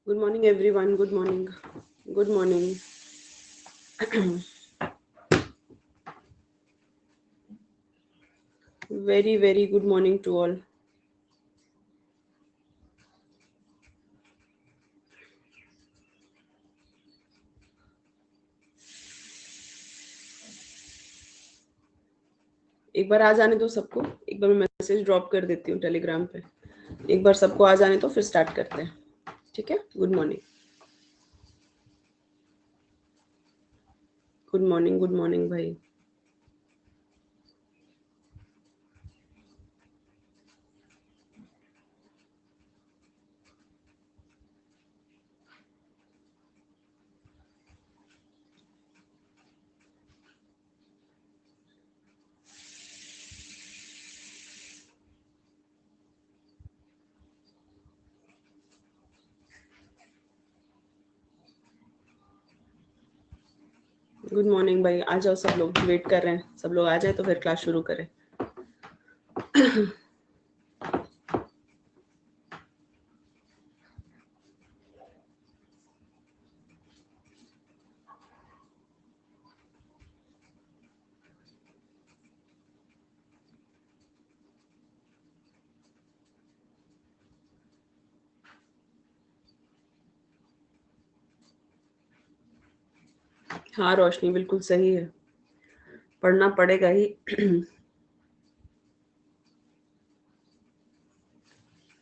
Good morning, everyone. Good morning. Good morning. Very, very good morning to all. एक बार आ जाने दो सबको। एक बार मैं मैसेज ड्रॉप कर देती हूँ टेलीग्राम पे। एक बार सबको आ जाने दो, फिर स्टार्ट करते हैं। ठीक है? Good morning. Good morning, good morning भाई। गुड मॉर्निंग भाई। आ जाओ सब लोग, वेट कर रहे हैं। सब लोग आ जाए तो फिर क्लास शुरू करें। हाँ रोशनी, बिल्कुल सही है। पढ़ना पड़ेगा ही।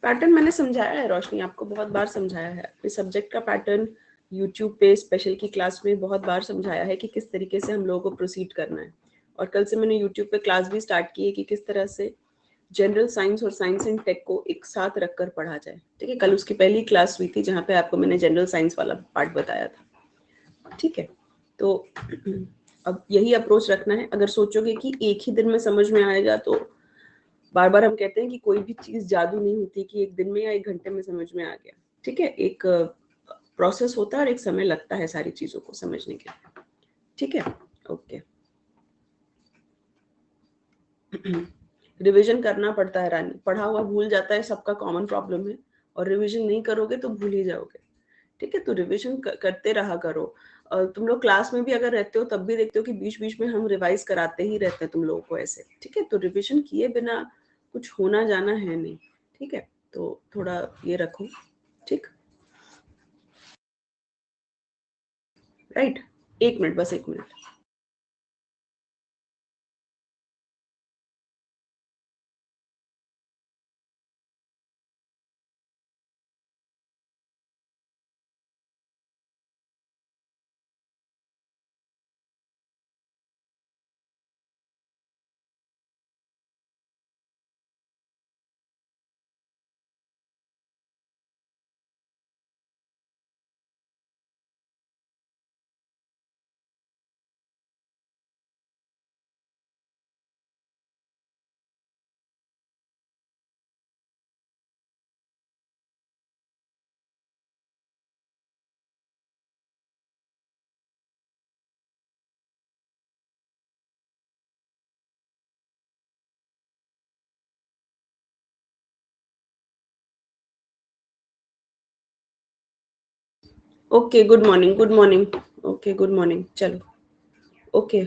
पैटर्न मैंने समझाया है रोशनी, आपको बहुत बार समझाया है। अपने सब्जेक्ट का पैटर्न यूट्यूब पे स्पेशल की क्लास में बहुत बार समझाया है कि किस तरीके से हम लोगों को प्रोसीड करना है। और कल से मैंने यूट्यूब पे क्लास भी स्टार्ट की है कि किस तरह से जनरल साइंस और साइंस एंड टेक को एक साथ रखकर पढ़ा जाए। ठीक है, कल उसकी पहली क्लास हुई थी जहाँ पे आपको मैंने जनरल साइंस वाला पार्ट बताया था। ठीक है, तो अब यही अप्रोच रखना है। अगर सोचोगे कि एक ही दिन में समझ में आएगा, तो बार बार हम कहते हैं कि कोई भी चीज जादू नहीं होती कि एक दिन में या एक घंटे में समझ में आ गया। ठीक है, एक प्रोसेस होता है और एक समय लगता है सारी चीजों को समझने के लिए। ठीक है, ओके। रिवीजन करना पड़ता है रानी, पढ़ा हुआ भूल जाता है, सबका कॉमन प्रॉब्लम है। और रिवीजन नहीं करोगे तो भूल ही जाओगे। ठीक है, तो रिवीजन करते रहा करो। तुम लोग क्लास में भी अगर रहते हो तब भी देखते हो कि बीच बीच में हम रिवाइज कराते ही रहते हैं तुम लोगों को ऐसे। ठीक है, तो रिवीजन किए बिना कुछ होना जाना है नहीं। ठीक है, तो थोड़ा ये रखो। ठीक, राइट। एक मिनट, बस एक minute. Okay, good morning, good morning. Okay, good morning. चलो, ओके।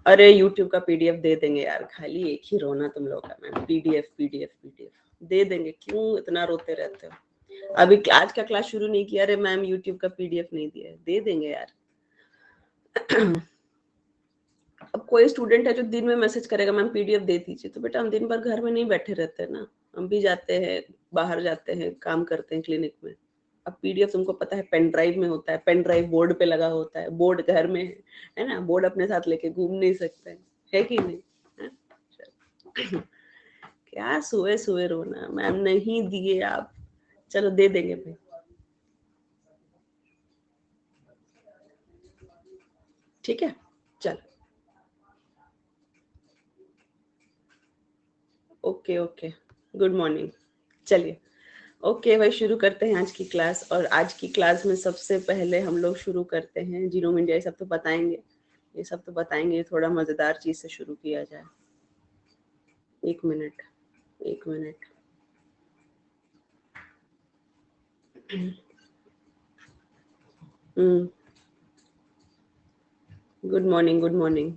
अरे यूट्यूब का पीडीएफ दे देंगे यार, खाली एक ही रोना तुम लोग का। मैम पीडीएफ पीडीएफ पीडीएफ दे देंगे, क्यों इतना रोते रहते हो। अभी आज का क्लास शुरू नहीं किया। अरे मैम यूट्यूब का पीडीएफ नहीं दिया है, दे देंगे यार। अब कोई स्टूडेंट है जो दिन में मैसेज करेगा मैम पीडीएफ दे दीजिए, तो बेटा हम दिन भर घर में नहीं बैठे रहते हैं ना। हम भी जाते हैं, बाहर जाते हैं, काम करते हैं क्लिनिक में। अब पीडीएफ तुमको पता है पेन ड्राइव में होता है, पेन ड्राइव बोर्ड पे लगा होता है, बोर्ड घर में है ना, बोर्ड अपने साथ लेके घूम नहीं सकते हैं, है कि नहीं? है? क्या सोए सोए रोना, मैम नहीं दिए आप। चलो दे देंगे भाई। ठीक है, चलो, ओके ओके। Good morning. चलिए, ओके भाई, शुरू करते हैं आज की क्लास। और आज की क्लास में सबसे पहले हम लोग शुरू करते हैं जीनोम इंडिया। ये सब तो बताएंगे, ये सब तो बताएंगे। थोड़ा मजेदार चीज से शुरू किया जाए। एक मिनट, एक minute. Good morning, good morning,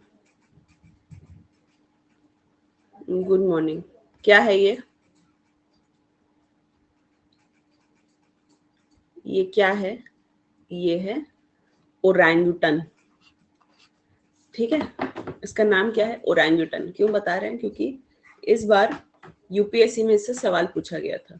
good morning. क्या है ये? ये क्या है? ये है ओरंगुटन। ठीक है, इसका नाम क्या है? ओरंगुटन। क्यों बता रहे हैं? क्योंकि इस बार यूपीएससी में इससे सवाल पूछा गया था।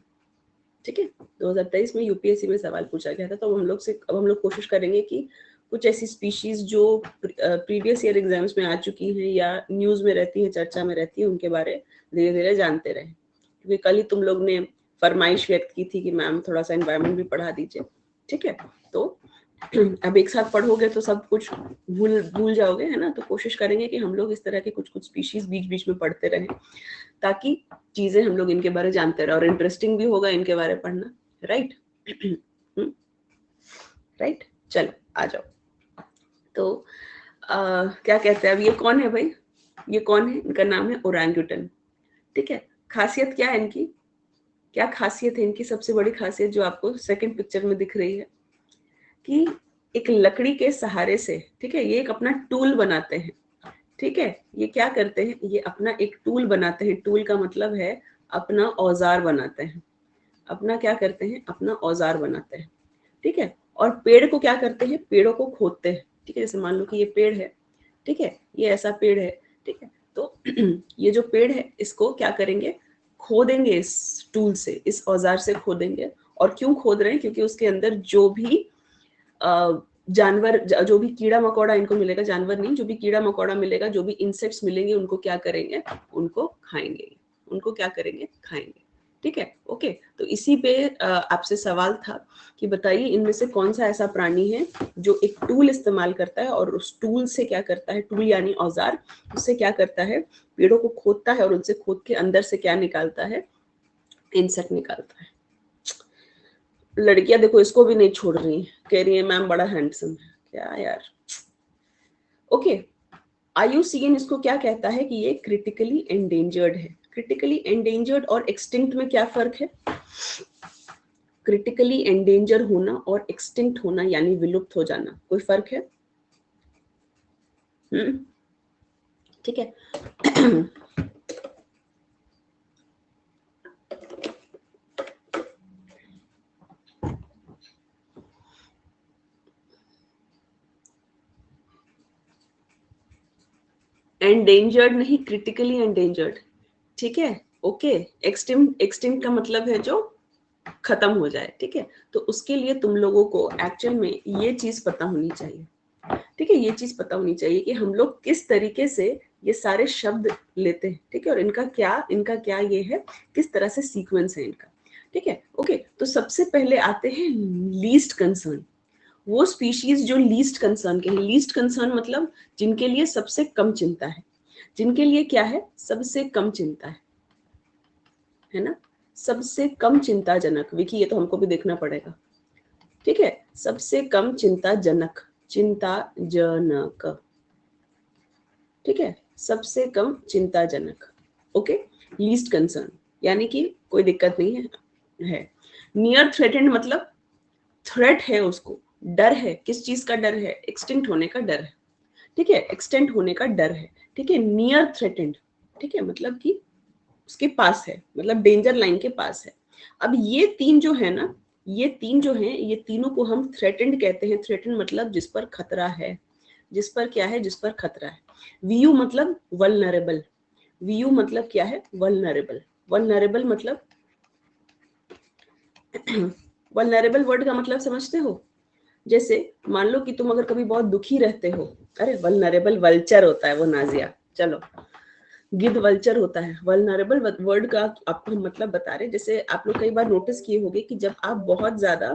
ठीक है, 2023 में यूपीएससी में सवाल पूछा गया था। तो अब हम लोग कोशिश करेंगे कि कुछ ऐसी स्पीशीज जो प्रीवियस ईयर एग्जाम्स में आ चुकी हैं या न्यूज में रहती है, चर्चा में रहती है, उनके बारे धीरे धीरे जानते रहें। क्योंकि कल ही तुम लोग ने फरमाइश व्यक्त की थी कि मैम थोड़ा सा एनवायरनमेंट भी पढ़ा दीजिए। ठीक है, तो अब एक साथ पढ़ोगे तो सब कुछ भूल भूल जाओगे, है ना। तो कोशिश करेंगे कि हम लोग इस तरह के कुछ कुछ स्पीशीज बीच बीच में पढ़ते रहें, ताकि चीजें हम लोग इनके बारे जानते रहे और इंटरेस्टिंग भी होगा इनके बारे पढ़ना। राइट? राइट, चलो आ जाओ। तो क्या कहते हैं, अब ये कौन है भाई? ये कौन है? इनका नाम है ओरंगुटन। ठीक है, खासियत क्या है इनकी? क्या खासियत है इनकी? सबसे बड़ी खासियत जो आपको सेकंड पिक्चर में दिख रही है कि एक लकड़ी के सहारे से, ठीक है, ये एक अपना टूल बनाते हैं। ठीक है, ये क्या करते हैं? ये अपना एक टूल बनाते हैं। टूल का मतलब है अपना औजार बनाते हैं। अपना क्या करते हैं? अपना औजार बनाते हैं। ठीक है, और पेड़ को क्या करते हैं? पेड़ों को खोदते हैं। ठीक है, जैसे मान लो कि ये पेड़ है, ठीक है, ये ऐसा पेड़ है, ठीक है, तो ये जो पेड़ है इसको क्या करेंगे? खोदेंगे, इस टूल से, इस औजार से खोदेंगे। और क्यों खोद रहे हैं? क्योंकि उसके अंदर जो भी जानवर, जो भी कीड़ा मकोड़ा इनको मिलेगा, जानवर नहीं, जो भी कीड़ा मकोड़ा मिलेगा, जो भी इंसेक्ट्स मिलेंगे, उनको क्या करेंगे? उनको खाएंगे। उनको क्या करेंगे? खाएंगे। ठीक है, ओके। तो इसी पे आपसे सवाल था कि बताइए इनमें से कौन सा ऐसा प्राणी है जो एक टूल इस्तेमाल करता है और उस टूल से क्या करता है? टूल यानी औजार, उससे क्या करता है? पेड़ों को खोदता है और उनसे खोद के अंदर से क्या निकालता है? इंसेक्ट निकालता है। लड़कियां देखो इसको भी नहीं छोड़ रही, कह रही है मैम बड़ा हैंडसम है। क्या यार। ओके, आईयूसीएन इसको क्या कहता है कि ये क्रिटिकली एंडेंजर्ड है। क्रिटिकली एंडेंजर्ड और एक्सटिंक्ट में क्या फर्क है? क्रिटिकली एंडेंजर होना और एक्सटिंक्ट होना यानी विलुप्त हो जाना, कोई फर्क है? ठीक है। एंडेंजर्ड नहीं, क्रिटिकली एंडेंजर्ड। ठीक है, ओके। एक्सटिंक्ट, एक्सटिंक्ट का मतलब है जो खत्म हो जाए। ठीक है, तो उसके लिए तुम लोगों को एक्चुअल में ये चीज पता होनी चाहिए। ठीक है, ये चीज पता होनी चाहिए कि हम लोग किस तरीके से ये सारे शब्द लेते हैं। ठीक है, और इनका क्या ये है, किस तरह से सीक्वेंस है इनका। ठीक है, ओके। तो सबसे पहले आते हैं लीस्ट कंसर्न। वो स्पीशीज जो लीस्ट कंसर्न के हैं। लीस्ट कंसर्न मतलब जिनके लिए सबसे कम चिंता है। जिनके लिए क्या है? सबसे कम चिंता है ना। सबसे कम चिंताजनक, विकी ये तो हमको भी देखना पड़ेगा। ठीक है, सबसे कम चिंताजनक, चिंताजनक। ठीक है, सबसे कम चिंताजनक। ओके, लीस्ट कंसर्न यानी कि कोई दिक्कत नहीं है। नियर थ्रेटेंड मतलब थ्रेट है उसको, डर है। किस चीज का डर है? एक्सटिंक्ट होने का डर है। ठीक है, एक्सटेंट होने का डर है। ठीक है, नियर थ्रेटेंड, ठीक है, मतलब कि उसके पास है, मतलब डेंजर लाइन के पास है। अब ये तीन जो है ना, ये तीन जो है, ये तीनों को हम थ्रेटेंड कहते हैं। थ्रेटेंड मतलब जिस पर खतरा है। जिस पर क्या है? जिस पर खतरा है। वीयू मतलब वल्नरेबल। वीयू मतलब क्या है? वल्नरेबल। वल्नरेबल मतलब वल्नरेबल वर्ड का मतलब समझते हो? जैसे मान लो कि तुम अगर कभी बहुत दुखी रहते हो, अरे वल्नरेबल वल्चर होता है वो, नाजिया, चलो, गिद्ध वल्चर होता है। वल्नरेबल वर्ड का आपको हम मतलब बता रहे। जैसे आप लोग कई बार नोटिस किए होंगे कि जब आप बहुत ज्यादा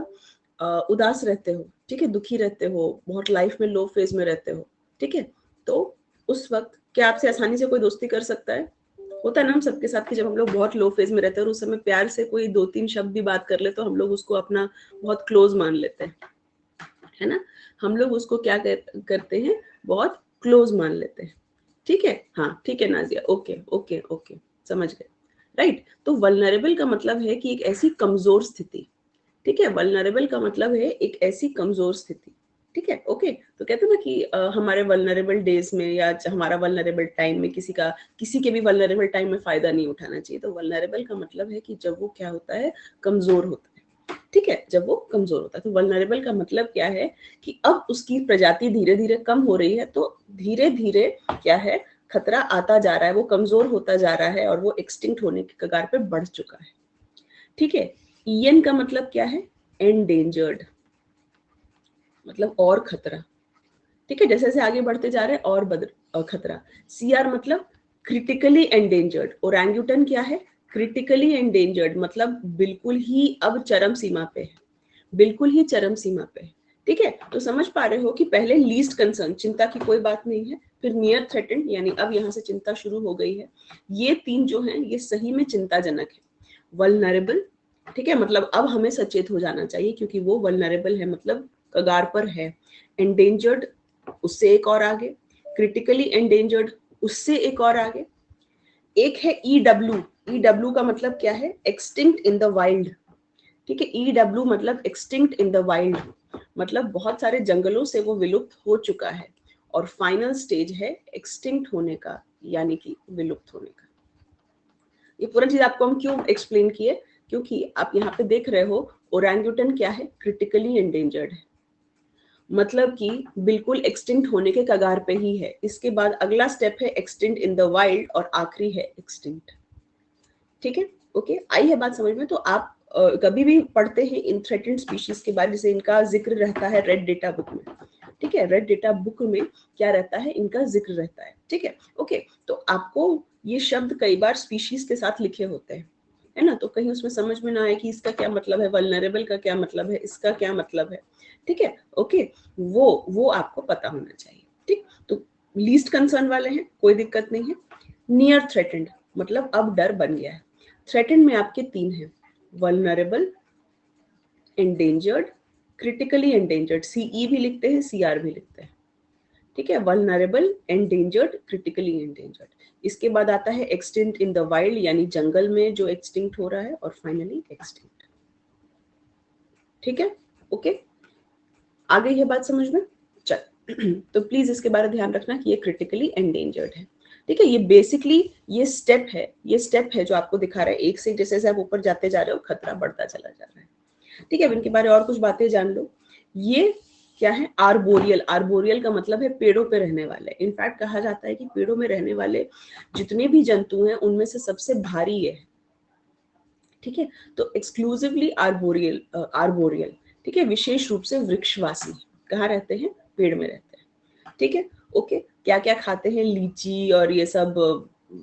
उदास रहते हो, ठीक है, दुखी रहते हो, बहुत लाइफ में लो फेज में रहते हो, ठीक है, तो उस वक्त क्या आपसे आसानी से कोई दोस्ती कर सकता है? होता है ना हम सबके साथ कि जब हम लोग बहुत लो फेज में रहते हैं और उस समय प्यार से कोई दो तीन शब्द भी बात कर ले तो हम लोग उसको अपना बहुत क्लोज मान लेते हैं, है ना। हम लोग उसको क्या करते हैं? बहुत क्लोज मान लेते हैं। ठीक है, हाँ ठीक है नाजिया, ओके ओके ओके, समझ गए। राइट, तो वल्नरेबल का मतलब है कि एक ऐसी कमजोर स्थिति। ठीक है, वल्नरेबल का मतलब है एक ऐसी कमजोर स्थिति। ठीक है, ओके। तो कहते हैं ना कि हमारे वल्नरेबल डेज में या हमारा वल्नरेबल टाइम में किसी के भी वल्नरेबल टाइम में फायदा नहीं उठाना चाहिए। तो वल्नरेबल का मतलब है कि जब वो क्या होता है, कमजोर होता है, ठीक है, जब वो कमजोर होता है। तो वल्नरेबल का मतलब क्या है कि अब उसकी प्रजाति धीरे धीरे कम हो रही है, तो धीरे धीरे क्या है, खतरा आता जा रहा है, वो कमजोर होता जा रहा है और वो एक्सटिंक्ट होने के कगार पे बढ़ चुका है, ठीक है। ईएन का मतलब क्या है, एंडेंजर्ड, मतलब और खतरा, ठीक है, जैसे जैसे आगे बढ़ते जा रहे हैं और खतरा। सीआर मतलब क्रिटिकली एंडेंजर्ड। ओरंगुटन क्या है, क्रिटिकली एंडेंजर्ड, मतलब बिल्कुल ही अब चरम सीमा पे है, बिल्कुल ही चरम सीमा पे है, ठीक है। तो समझ पा रहे हो कि पहले लीस्ट कंसर्न, चिंता की कोई बात नहीं है, फिर नियर थ्रेटेंड, यानी अब यहाँ से चिंता शुरू हो गई है। ये तीन जो हैं ये सही में चिंताजनक है। वल्नरेबल, ठीक है, मतलब अब हमें सचेत हो जाना चाहिए क्योंकि वो वल्नरेबल है, मतलब कगार पर है। एंडेंजर्ड उससे एक और आगे, क्रिटिकली एंडेंजर्ड उससे एक और आगे। एक है ईडब्ल्यू, ईडब्ल्यू का मतलब क्या है, एक्सटिंक्ट इन द वाइल्ड, ठीक है। ईडब्ल्यू मतलब एक्सटिंक्ट इन द वाइल्ड, मतलब बहुत सारे जंगलों से वो विलुप्त हो चुका है। और फाइनल स्टेज है एक्सटिंक्ट होने का, यानी कि विलुप्त होने का। ये पूरा चीज आपको हम क्यों एक्सप्लेन किए, क्योंकि आप यहाँ पे देख रहे हो ओरंगुटन क्या है, क्रिटिकली एंडेंजर्ड है, मतलब कि बिल्कुल एक्सटिंक्ट होने के कगार पे ही है। इसके बाद अगला स्टेप है एक्सटिंक्ट इन द वाइल्ड और आखिरी है एक्सटिंक्ट, ठीक है, ओके। आई है बात समझ में। तो आप कभी भी पढ़ते हैं इन थ्रेटेंड स्पीशीज के बारे, जैसे इनका जिक्र रहता है रेड डेटा बुक में, ठीक है, रेड डेटा बुक में क्या रहता है, इनका जिक्र रहता है, ठीक है, ओके। तो आपको ये शब्द कई बार स्पीशीज के साथ लिखे होते हैं, है ना, तो कहीं उसमें समझ में ना आए कि इसका क्या मतलब है, वल्नरेबल का क्या मतलब है, इसका क्या मतलब है, ठीक है, ओके। वो आपको पता होना चाहिए, ठीक। तो लीस्ट कंसर्न वाले हैं, कोई दिक्कत नहीं है। नियर थ्रेटेंड मतलब अब डर बन गया है। थ्रेटेंड में आपके तीन हैं, vulnerable, endangered, critically endangered. CE भी लिखते हैं, सीआर भी लिखते हैं, ठीक है। Vulnerable, endangered, critically endangered. इसके बाद आता है एक्सटिंक्ट इन द वाइल्ड, यानी जंगल में जो एक्सटिंक्ट हो रहा है, और फाइनली एक्सटिंक्ट, ठीक है, ओके। आ गई है बात समझ में, चल। तो प्लीज इसके बारे में ध्यान रखना कि ये क्रिटिकली एंडेंजर्ड है, ठीक है। ये बेसिकली ये स्टेप है जो आपको दिखा रहा है, एक से जैसे जैसे आप ऊपर जाते जा रहे हो खतरा बढ़ता चला जा रहा है, ठीक है। अब इनके बारे में और कुछ बातें जान लो। ये क्या है, आर्बोरियल। आर्बोरियल का मतलब है पेड़ों पे रहने वाले। इनफैक्ट कहा जाता है कि पेड़ों में रहने वाले जितने भी जंतु हैं उनमें से सबसे भारी ये है, ठीक है। तो एक्सक्लूसिवली आर्बोरियल, आर्बोरियल, ठीक है, विशेष रूप से वृक्षवासी। कहाँ रहते हैं, पेड़ में रहते हैं, ठीक है, ओके। क्या क्या खाते हैं, लीची और ये सब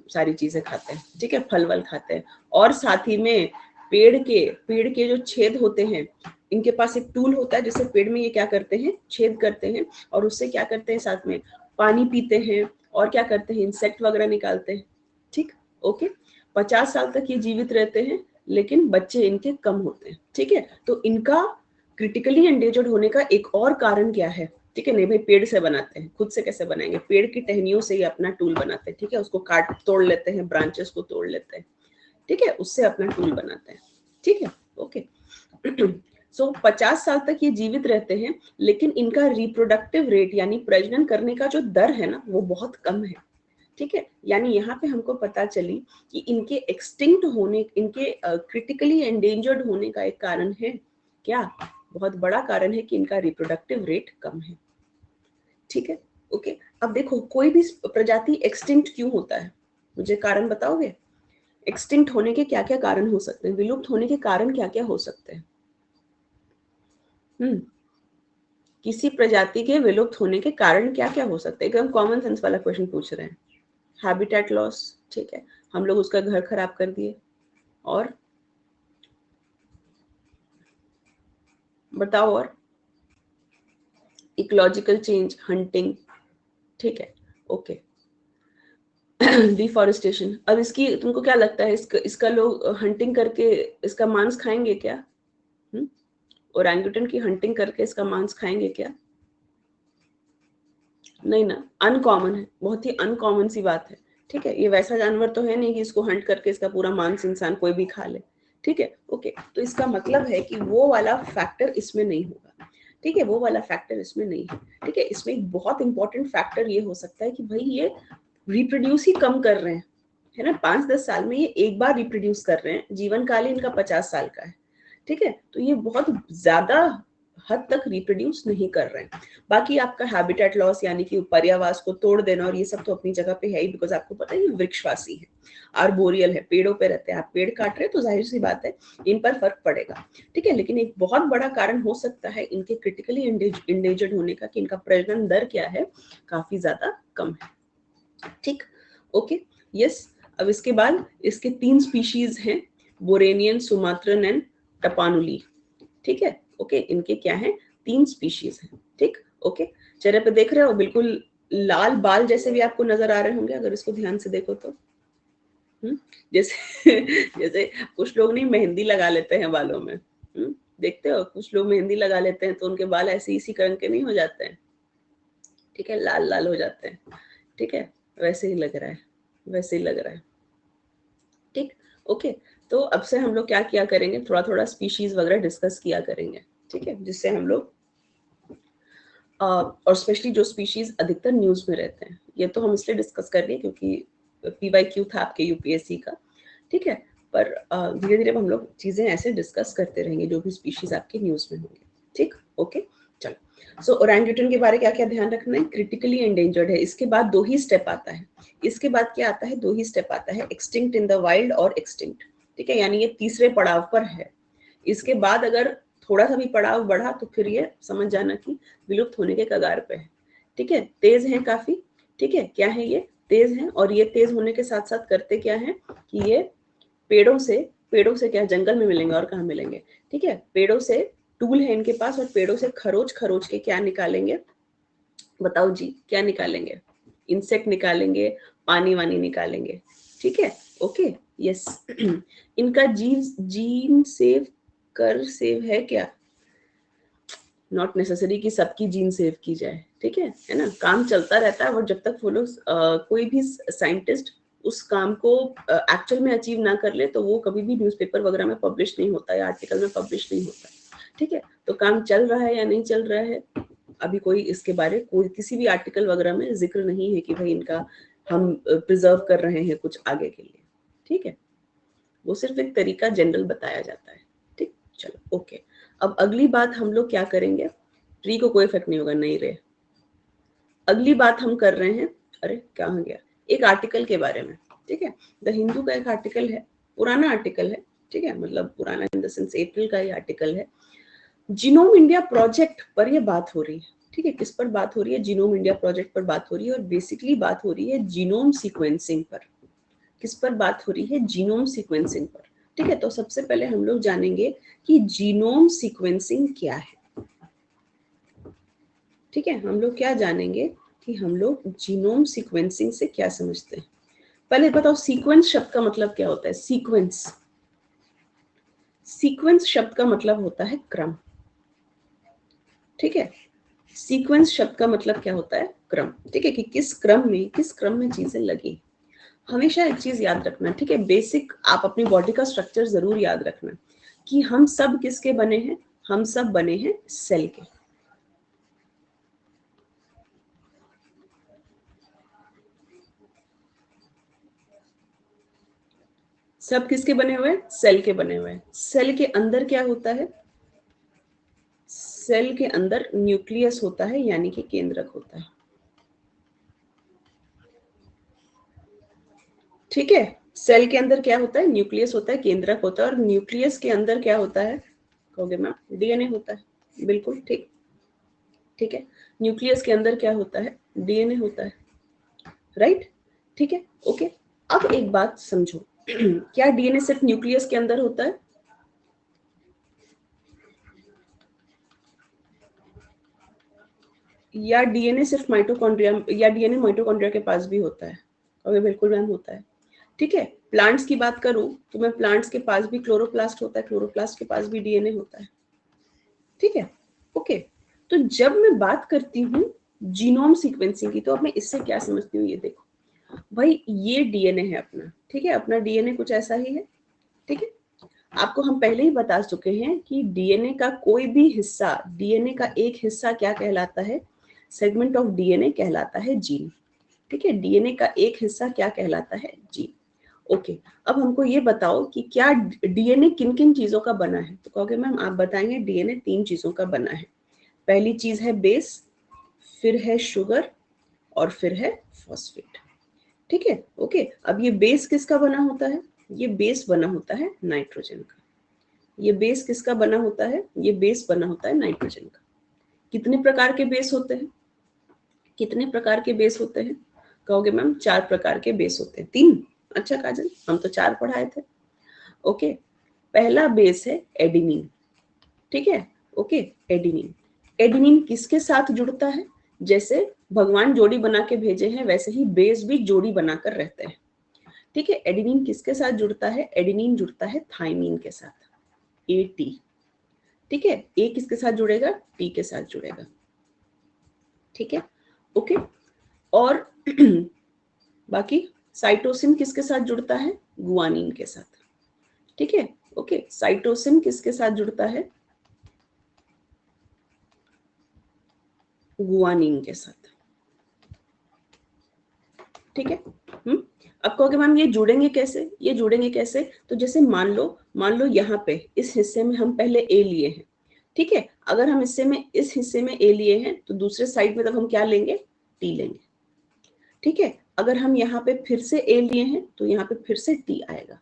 सारी चीजें खाते हैं, ठीक है, फल वल खाते हैं। और साथ ही में पेड़ के जो छेद होते हैं, इनके पास एक टूल होता है जिससे पेड़ में ये क्या करते हैं, छेद करते हैं, और उससे क्या करते हैं, साथ में पानी पीते हैं और क्या करते हैं, इंसेक्ट वगैरह निकालते हैं, ठीक, ओके। 50 साल तक ये जीवित रहते हैं, लेकिन बच्चे इनके कम होते हैं, ठीक है। तो इनका क्रिटिकली एंडेंजर्ड होने का एक और कारण क्या है, ठीक है। नहीं भाई, पेड़ से बनाते हैं, खुद से कैसे बनाएंगे, पेड़ की टहनियों से ही अपना टूल बनाते हैं, ठीक है, उसको काट तोड़ लेते हैं, ब्रांचेस को तोड़ लेते हैं, ठीक है, उससे अपना टूल बनाते हैं, ठीक है, ओके। सो 50 साल तक ये जीवित रहते हैं, लेकिन इनका रिप्रोडक्टिव रेट यानी प्रजनन करने का जो दर है ना, वो बहुत कम है, ठीक है। यानी यहाँ पे हमको पता चली कि इनके एक्सटिंक्ट होने, इनके क्रिटिकली एंडेंजर्ड होने का एक कारण है क्या, बहुत बड़ा कारण है कि इनका रिप्रोडक्टिव रेट कम है, ठीक है, ओके। अब देखो, कोई भी प्रजाति एक्सटिंक्ट क्यों होता है, मुझे कारण बताओगे। एक्सटिंक्ट होने के क्या क्या कारण हो सकते हैं, विलुप्त होने के कारण क्या क्या हो सकते हैं। किसी प्रजाति के विलुप्त होने के कारण क्या क्या हो सकते हैं, एकदम कॉमन सेंस वाला क्वेश्चन पूछ रहे हैं। हैबिटेट लॉस, ठीक है, हम लोग उसका घर खराब कर दिए, और बताओ, और इकोलॉजिकल चेंज, हंटिंग, ठीक है, ओके। डिफॉरेस्टेशन। अब इसकी तुमको क्या लगता है, इसका लोग हंटिंग करके इसका मांस खाएंगे क्या, ओरंगुटन की हंटिंग करके इसका मांस खाएंगे क्या, नहीं ना, अनकॉमन है, बहुत ही अनकॉमन सी बात है, ठीक है। ये वैसा जानवर तो है नहीं कि इसको हंट करके इसका पूरा मांस इंसान कोई भी खा ले, ठीक है, ओके। तो इसका मतलब है कि वो वाला फैक्टर इसमें नहीं होगा। ठीक है, वो वाला फैक्टर इसमें नहीं है। ठीक है, इसमें एक बहुत इंपॉर्टेंट फैक्टर ये हो सकता है कि भाई ये रिप्रोड्यूस ही कम कर रहे हैं, है ना, 5-10 साल में ये एक बार रिप्रोड्यूस कर रहे हैं, जीवन काल इनका 50 साल का है। ठीक है, तो ये बहुत ज्यादा हद तक रिप्रोड्यूस नहीं कर रहे हैं। बाकी आपका हैबिटेट लॉस यानी कि पर्यावास को तोड़ देना और ये सब तो अपनी जगह पे है ही, बिकॉज आपको पता है ये वृक्षवासी है, आर्बोरियल है, पेड़ों पे रहते हैं। आप पेड़ काट रहे हैं तो जाहिर सी बात है इन पर फर्क पड़ेगा। ठीक है, लेकिन एक बहुत बड़ा कारण हो सकता है इनके क्रिटिकली इंडेंजर्ड होने का कि इनका प्रजनन दर क्या है, काफी ज्यादा कम है। ठीक, ओके, यस। अब इसके बाद इसके 3 स्पीशीज हैं, बोरेनियन, सुमात्रन एंड टपानुली। ठीक है, ओके, इनके क्या है, 3 स्पीशीज हैं। ठीक, ओके, चेहरे पे देख रहे हो बिल्कुल लाल बाल जैसे भी आपको नजर आ रहे होंगे अगर इसको ध्यान से देखो तो। जैसे जैसे कुछ लोग नहीं मेहंदी लगा लेते हैं बालों में, देखते हो कुछ लोग मेहंदी लगा लेते हैं तो उनके बाल ऐसे इसी रंग के नहीं हो जाते हैं। ठीक है, लाल लाल हो जाते हैं। ठीक है, वैसे ही लग रहा है, वैसे ही लग रहा है। ठीक, ओके, तो अब से हम लोग क्या किया करेंगे, थोड़ा थोड़ा स्पीशीज वगैरह डिस्कस किया करेंगे। ठीक है, जिससे हम लोग और स्पेशली जो स्पीशीज अधिकतर न्यूज में रहते हैं, ये तो हम इसलिए डिस्कस कर रहे हैं क्योंकि PYQ था आपके यूपीएससी का। ठीक है, पर धीरे धीरे हम लोग चीजें ऐसे डिस्कस करते रहेंगे जो भी स्पीशीज आपके न्यूज में होंगे। ठीक, ओके, चलो। सो ओरंगुटन के बारे क्या क्या ध्यान रखना है, क्रिटिकली एंडेंजर्ड है। इसके बाद 2 ही स्टेप आता है, इसके बाद क्या आता है, 2 ही स्टेप आता है, एक्सटिंक्ट इन द वाइल्ड और एक्सटिंक्ट। ठीक है, यानी ये तीसरे पड़ाव पर है। इसके बाद अगर थोड़ा सा भी पड़ाव बढ़ा तो फिर ये समझ जाना कि विलुप्त होने के कगार पे है। ठीक है, तेज है काफी। ठीक है, क्या है ये, तेज है, और ये तेज होने के साथ साथ करते क्या है कि ये पेड़ों से क्या जंगल में मिलेंगे और कहाँ मिलेंगे। ठीक है, पेड़ों से टूल है इनके पास और पेड़ों से खरोच खरोच के क्या निकालेंगे, बताओ जी, क्या निकालेंगे, इंसेक्ट निकालेंगे, पानी वानी निकालेंगे। ठीक है, ओके, यस। इनका जीन सेव है क्या, नॉट नेसेसरी कि सबकी जीन सेव की जाए। ठीक है ना, काम चलता रहता है और जब तक वो लोग कोई भी साइंटिस्ट उस काम को एक्चुअल में अचीव ना कर ले तो वो कभी भी न्यूज़पेपर वगैरह में पब्लिश नहीं होता या आर्टिकल में पब्लिश नहीं होता। ठीक है, तो काम चल रहा है या नहीं चल रहा है, अभी कोई इसके बारे कोई किसी भी आर्टिकल वगैरह में जिक्र नहीं है कि भाई इनका हम प्रिजर्व कर रहे हैं कुछ आगे के लिए। ठीक है, वो सिर्फ एक तरीका जनरल बताया जाता है। ठीक, चलो, ओके। अब अगली बात हम लोग क्या करेंगे, ट्री को कोई इफेक्ट नहीं होगा, नहीं रे। अगली बात हम कर रहे हैं, अरे क्या हो गया, एक आर्टिकल के बारे में। ठीक है, द हिंदू का एक आर्टिकल है, पुराना आर्टिकल है। ठीक है, मतलब पुराना इन द सेंस अप्रैल का ये आर्टिकल है। जीनोम इंडिया प्रोजेक्ट पर ये बात हो रही है। ठीक है, किस पर बात हो रही है, जीनोम इंडिया प्रोजेक्ट पर बात हो रही है और बेसिकली बात हो रही है जीनोम सीक्वेंसिंग पर। किस पर बात हो रही है, जीनोम सीक्वेंसिंग पर। ठीक है, तो सबसे पहले हम लोग जानेंगे कि जीनोम सीक्वेंसिंग क्या है। ठीक है, हम लोग क्या जानेंगे कि हम लोग जीनोम सीक्वेंसिंग से क्या समझते हैं। पहले बताओ सीक्वेंस शब्द का मतलब क्या होता है, सीक्वेंस शब्द का मतलब होता है क्रम। ठीक है, सीक्वेंस शब्द का मतलब क्या होता है, क्रम। ठीक है, कि किस क्रम में चीजें लगी। हमेशा एक चीज याद रखना, ठीक है, बेसिक आप अपनी बॉडी का स्ट्रक्चर जरूर याद रखना कि हम सब किसके बने हैं, हम सब बने हैं सेल के। सब किसके बने हुए हैं, सेल के बने हुए हैं। सेल के अंदर क्या होता है, सेल के अंदर न्यूक्लियस होता है यानी कि केंद्रक होता है। ठीक है, सेल के अंदर क्या होता है, न्यूक्लियस होता है, केंद्रक होता है, और न्यूक्लियस के अंदर क्या होता है, कहोगे मैम, डीएनए होता है। बिल्कुल ठीक। ठीक है, न्यूक्लियस के अंदर क्या होता है, डीएनए होता है, राइट। ठीक है, ओके। अब एक बात समझो, क्या डीएनए सिर्फ न्यूक्लियस के अंदर होता है, या डीएनए सिर्फ माइटोकॉन्ड्रिया, या डीएनए माइटोकॉन्ड्रिया के पास भी होता है, ओके, बिल्कुल मैम होता है। ठीक है, प्लांट्स की बात करूं तो मैं प्लांट्स के पास भी क्लोरोप्लास्ट होता है, क्लोरोप्लास्ट के पास भी डीएनए होता है। ठीक है, ओके। तो जब मैं बात करती हूँ जीनोम सीक्वेंसिंग की तो अब मैं इससे क्या समझती हूँ, ये देखो भाई, ये डीएनए है अपना। ठीक है, अपना डीएनए कुछ ऐसा ही है। ठीक है, आपको हम पहले ही बता चुके हैं कि डीएनए का कोई भी हिस्सा, डीएनए का एक हिस्सा क्या कहलाता है, सेगमेंट ऑफ डीएनए कहलाता है जीन। ठीक है, डीएनए का एक हिस्सा क्या कहलाता है, जीन। ओके, अब हमको ये बताओ कि क्या डीएनए किन किन चीजों का बना है। तो कहोगे मैम आप बताएंगे डीएनए 3 चीजों का बना है। पहली चीज है बेस, फिर है शुगर और फिर है फॉस्फेट। ठीक है, ओके। अब ये बेस किसका बना होता है, ये बेस बना होता है नाइट्रोजन का। ये बेस किसका बना होता है, ये बेस बना होता है नाइट्रोजन का। कितने प्रकार के बेस होते हैं, कितने प्रकार के बेस होते हैं। कहोगे मैम 4 प्रकार के बेस होते हैं। 3, अच्छा काजल हम तो 4 पढ़ाए थे। ओके, पहला बेस है एडिनिन। ठीक है, ओके, एडिनिन। एडिनिन किसके साथ जुड़ता है, जैसे भगवान जोड़ी बना के भेजे हैं वैसे ही बेस भी जोड़ी बनाकर रहते हैं। ठीक है, एडिनिन किसके साथ जुड़ता है, एडिनिन जुड़ता है थाइमिन के साथ, AT। ठीक है, ए किसके साथ जुड़ेगा, टी के साथ जुड़ेगा। ठीक है, ओके। और बाकी साइटोसिन किसके साथ जुड़ता है, गुआनिन के साथ। ठीक है, ओके, साइटोसिन किसके साथ जुड़ता है, गुआनिन के साथ। ठीक है, अब कहोगे मैम ये जुड़ेंगे कैसे, ये जुड़ेंगे कैसे। तो जैसे मान लो यहाँ पे इस हिस्से में हम पहले ए लिए हैं। ठीक है, अगर हम इस हिस्से में ए लिए हैं तो दूसरे साइड में तब हम क्या लेंगे, टी लेंगे। ठीक है, अगर हम यहाँ पे फिर से ए लिए हैं तो यहाँ पे फिर से टी आएगा।